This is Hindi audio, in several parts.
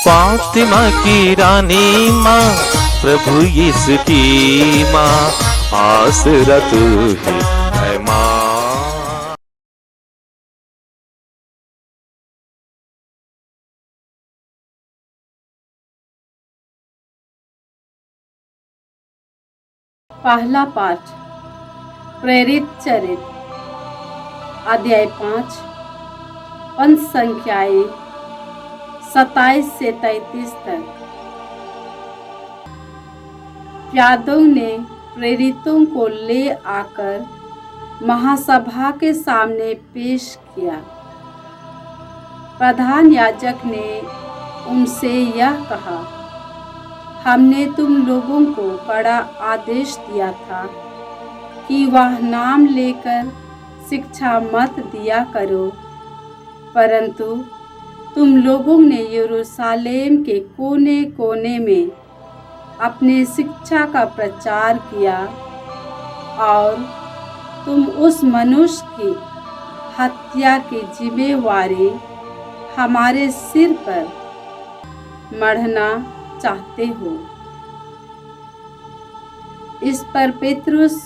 फातिमा की रानी माँ, प्रभु यीशु की माँ, आसरा तू ही है माँ। पहला पाठ प्रेरित चरित अध्याय 5 पद संख्याएं 27 से 33 तक। याजकों ने प्रेरितों को ले आकर महासभा के सामने पेश किया। प्रधान याजक ने उनसे यह कहा, हमने तुम लोगों को कड़ा आदेश दिया था कि वह नाम लेकर शिक्षा मत दिया करो, परंतु तुम लोगों ने यरूशलेम के कोने कोने में अपने शिक्षा का प्रचार किया और तुम उस मनुष्य की हत्या की जिम्मेवारी हमारे सिर पर मढ़ना चाहते हो। इस पर पेतरुस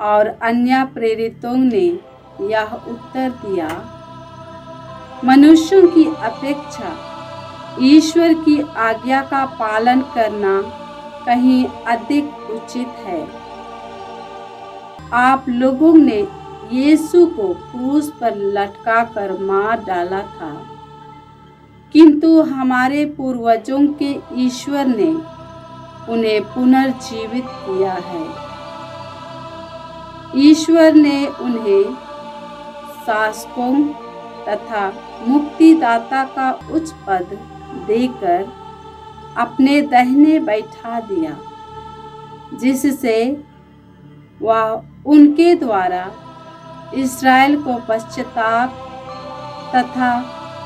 और अन्य प्रेरितों ने यह उत्तर दिया, मनुष्यों की अपेक्षा ईश्वर की आज्ञा का पालन करना कहीं अधिक उचित है। आप लोगों ने यीशु को क्रूस पर लटका कर मार डाला था, किंतु हमारे पूर्वजों के ईश्वर ने उन्हें पुनर्जीवित किया है। ईश्वर ने उन्हें शासकों तथा मुक्तिदाता का उच्च पद देकर अपने दाहिने बैठा दिया, जिससे वह उनके द्वारा इस्राएल को पश्चाताप तथा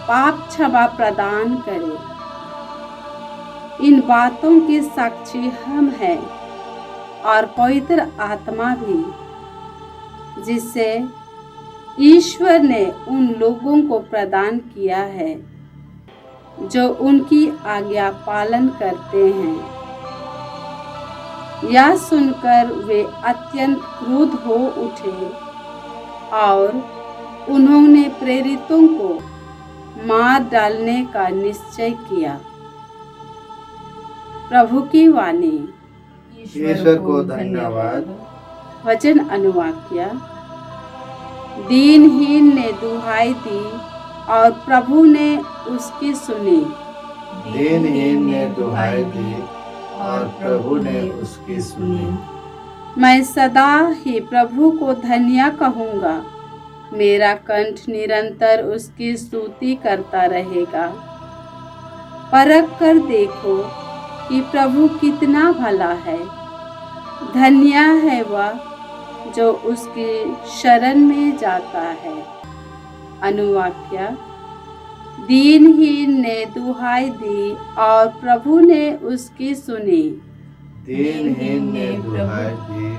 पाप क्षमा प्रदान करे। इन बातों के साक्षी हम हैं और पवित्र आत्मा भी, जिससे ईश्वर ने उन लोगों को प्रदान किया है जो उनकी आज्ञा पालन करते हैं। यह सुनकर वे अत्यंत क्रुद्ध हो उठे और उन्होंने प्रेरितों को मार डालने का निश्चय किया। प्रभु की वाणी। ईश्वर को धन्यवाद। वचन अनुवाक्य। दीनहीन ने दुहाई दी और प्रभु ने उसकी सुनी। दीनहीन ने दुहाई दी और प्रभु ने उसकी सुनी। मैं सदा ही प्रभु को धन्य कहूँगा, मेरा कंठ निरंतर उसकी स्तुति करता रहेगा। परख कर देखो कि प्रभु कितना भला है, धन्य है वह जो उसकी शरण में जाता है। अनुवाक्य। दीनहीन ने दुहाई दी और प्रभु ने उसकी सुनी। दीनहीन ने दुहाई दी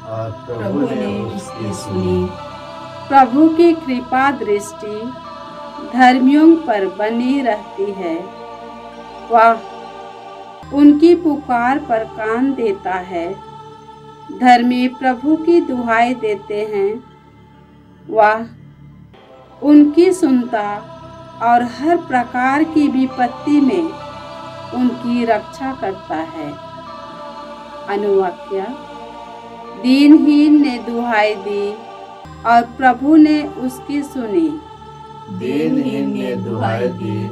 और प्रभु ने उसकी सुनी। प्रभु की कृपा दृष्टि धर्मियों पर बनी रहती है, वह उनकी पुकार पर कान देता है। धर्मी प्रभु की दुहाई देते हैं, वह उनकी सुनता और हर प्रकार की विपत्ति में उनकी रक्षा करता है। अनुवाक्य। दीनहीन ने दुहाई दी और प्रभु ने उसकी सुनी। दीनहीन ने दुहाई दी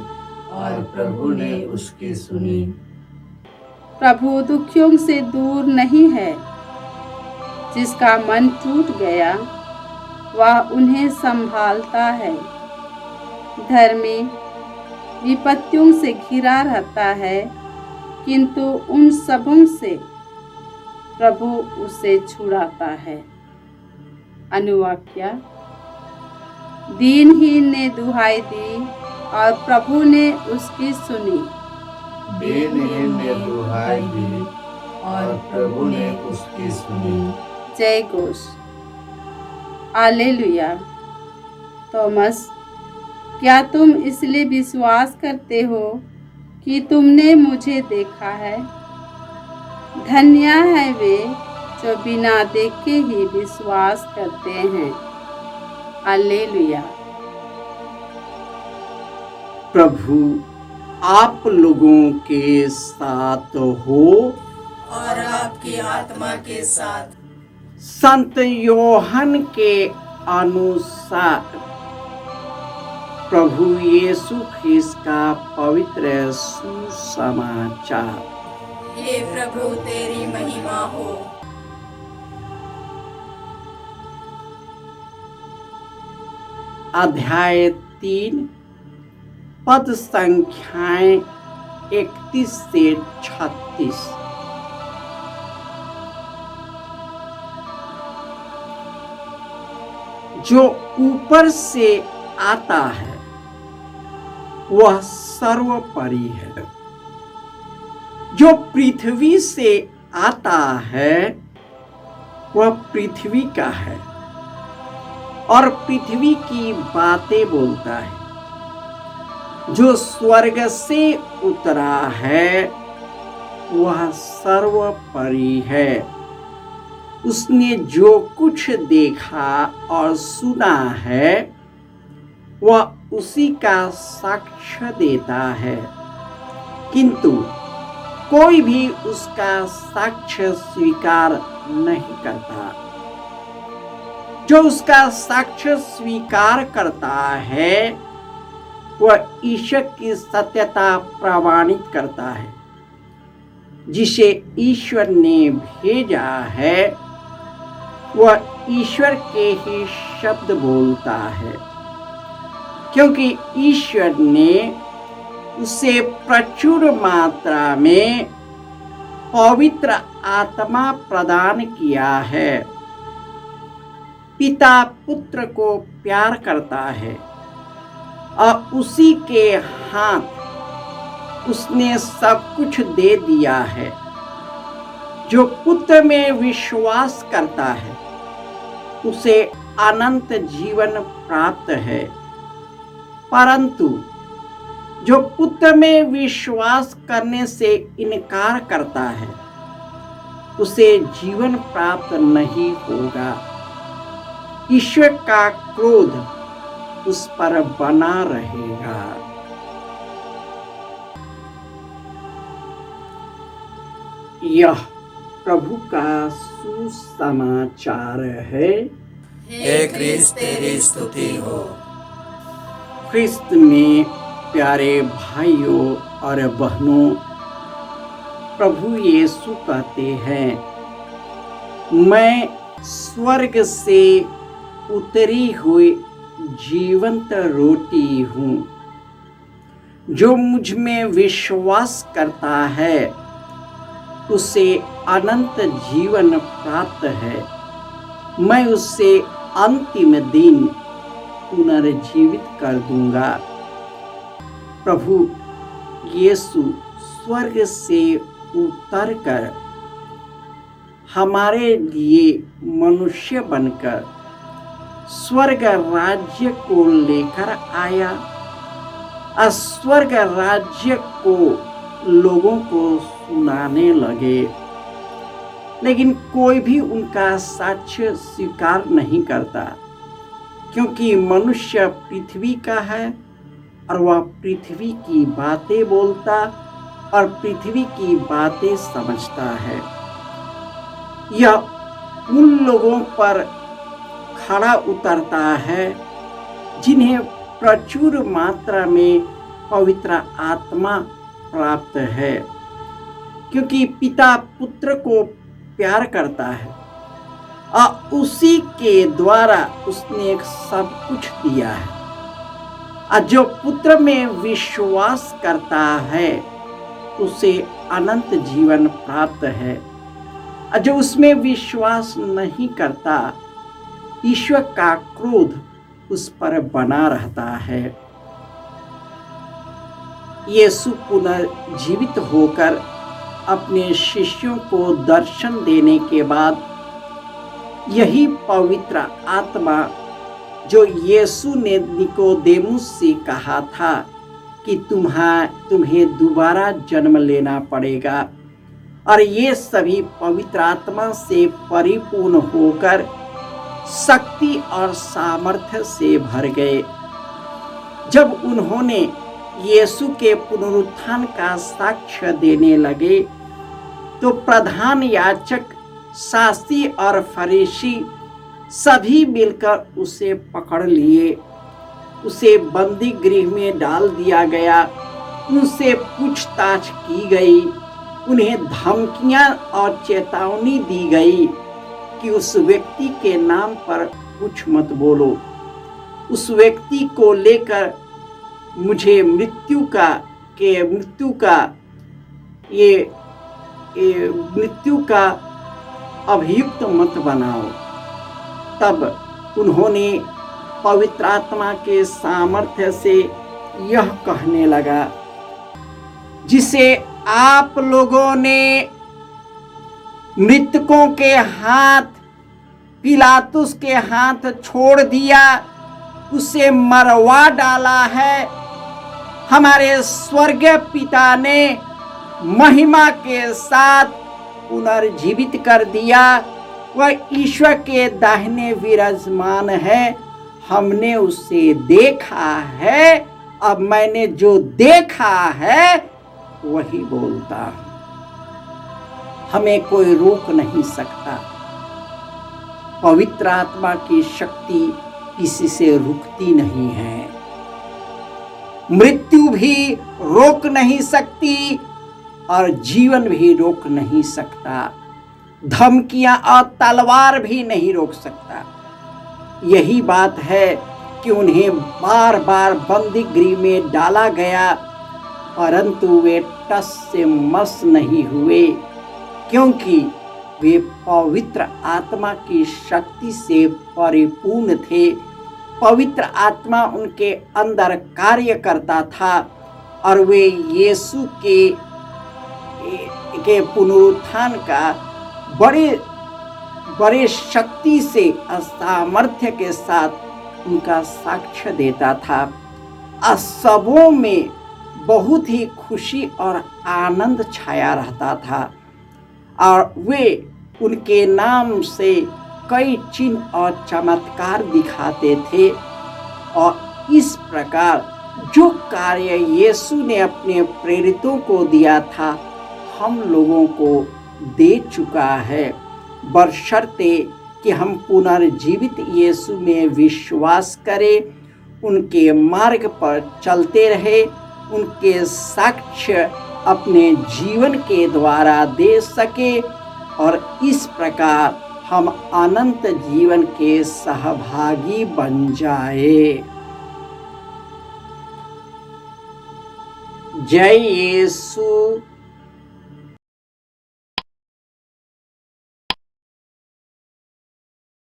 और प्रभु ने उसकी सुनी। प्रभु दुखियों से दूर नहीं है। जिसका मन टूट गया वह उन्हें संभालता है। धर्मी विपत्तियों से घिरा रहता है, किंतु उन सबों से प्रभु उसे छुड़ाता है। अनुवाक्य। दीनहीन ने दुहाई दी और प्रभु ने उसकी सुनी। दीनहीन ने दुहाई दी और प्रभु ने उसकी सुनी। जय घोष। हालेलुया। थॉमस, क्या तुम इसलिए विश्वास करते हो कि तुमने मुझे देखा है। धन्य है वे जो बिना देखे ही विश्वास करते हैं। हालेलुया। प्रभु आप लोगों के साथ हो और आपकी आत्मा के साथ। संत योहन के अनुसार प्रभु यीशु ख्रिस्त का पवित्र सुसमाचार। हे प्रभु तेरी महिमा हो। अध्याय 3 पद संख्याएं 31 से 36। जो ऊपर से आता है वह सर्वोपरि है। जो पृथ्वी से आता है वह पृथ्वी का है और पृथ्वी की बातें बोलता है। जो स्वर्ग से उतरा है वह सर्वोपरि है। उसने जो कुछ देखा और सुना है वह उसी का साक्ष्य देता है, किंतु कोई भी उसका साक्ष्य स्वीकार नहीं करता। जो उसका साक्ष्य स्वीकार करता है वह ईश्वर की सत्यता प्रमाणित करता है। जिसे ईश्वर ने भेजा है वह ईश्वर के ही शब्द बोलता है, क्योंकि ईश्वर ने उसे प्रचुर मात्रा में पवित्र आत्मा प्रदान किया है। पिता पुत्र को प्यार करता है और उसी के हाथ उसने सब कुछ दे दिया है। जो पुत्र में विश्वास करता है उसे अनंत जीवन प्राप्त है, परंतु जो पुत्र में विश्वास करने से इनकार करता है उसे जीवन प्राप्त नहीं होगा। ईश्वर का क्रोध उस पर बना रहेगा। यह प्रभु का सुसमाचार है। हे क्रिस्त तेरी स्तुति हो। ख्रिस्त में प्यारे भाइयों और बहनों, प्रभु यीशु कहते हैं, मैं स्वर्ग से उतरी हुई जीवंत रोटी हूँ। जो मुझ में विश्वास करता है उसे अनंत जीवन प्राप्त है। मैं उसे अंतिम दिन पुनर्जीवित कर दूंगा। प्रभु यीशु स्वर्ग से उतरकर हमारे लिए मनुष्य बनकर स्वर्ग राज्य को लेकर आया। स्वर्ग राज्य को लोगों को सुनाने लगे, लेकिन कोई भी उनका साक्ष्य स्वीकार नहीं करता, क्योंकि मनुष्य पृथ्वी का है और वह पृथ्वी की बातें बोलता और पृथ्वी की बातें समझता है। यह उन लोगों पर खड़ा उतरता है जिन्हें प्रचुर मात्रा में पवित्र आत्मा प्राप्त है, क्योंकि पिता पुत्र को प्यार करता है और उसी के द्वारा उसने सब कुछ दिया है। और जो पुत्र में विश्वास करता है उसे अनंत जीवन प्राप्त है। और जो उसमें विश्वास नहीं करता, ईश्वर का क्रोध उस पर बना रहता है। यीशु पुनर्जीवित होकर अपने शिष्यों को दर्शन देने के बाद यही पवित्र आत्मा जो यीशु ने निकोदेमुस से कहा था कि तुम्हें दोबारा जन्म लेना पड़ेगा। और ये सभी पवित्र आत्मा से परिपूर्ण होकर शक्ति और सामर्थ्य से भर गए। जब उन्होंने यीशु के पुनरुत्थान का साक्ष्य देने लगे तो प्रधान याजक, शास्त्री और फरीसी सभी मिलकर उसे पकड़ लिए। उसे बंदी गृह में डाल दिया गया। उनसे पूछताछ की गई। उन्हें धमकियां और चेतावनी दी गई कि उस व्यक्ति के नाम पर कुछ मत बोलो। उस व्यक्ति को लेकर मुझे मृत्यु का अभियुक्त मत बनाओ। तब उन्होंने पवित्र आत्मा के सामर्थ्य से यह कहने लगा, जिसे आप लोगों ने मृतकों के हाथ, पिलातुस के हाथ छोड़ दिया, उसे मरवा डाला है। हमारे स्वर्गीय पिता ने महिमा के साथ पुनर्जीवित कर दिया। वह ईश्वर के दाहिने विराजमान है। हमने उसे देखा है। अब मैंने जो देखा है वही बोलता हूं। हमें कोई रोक नहीं सकता। पवित्र आत्मा की शक्ति किसी से रुकती नहीं है। मृत्यु भी रोक नहीं सकती और जीवन भी रोक नहीं सकता। धमकियां और तलवार भी नहीं रोक सकता। यही बात है कि उन्हें बार बार बंदी गृह में डाला गया, परंतु वे टस से मस नहीं हुए, क्योंकि वे पवित्र आत्मा की शक्ति से परिपूर्ण थे। पवित्र आत्मा उनके अंदर कार्य करता था और वे यीशु के पुनरुत्थान का बड़े शक्ति से सामर्थ्य के साथ उनका साक्ष्य देता था। सबों में बहुत ही खुशी और आनंद छाया रहता था और वे उनके नाम से कई चिन्ह और चमत्कार दिखाते थे। और इस प्रकार जो कार्य यीशु ने अपने प्रेरितों को दिया था, हम लोगों को दे चुका है, बशर्ते कि हम पुनर्जीवित यीशु में विश्वास करें, उनके मार्ग पर चलते रहे, उनके साक्ष्य अपने जीवन के द्वारा दे सके और इस प्रकार हम अनंत जीवन के सहभागी बन जाए। जय यीशु।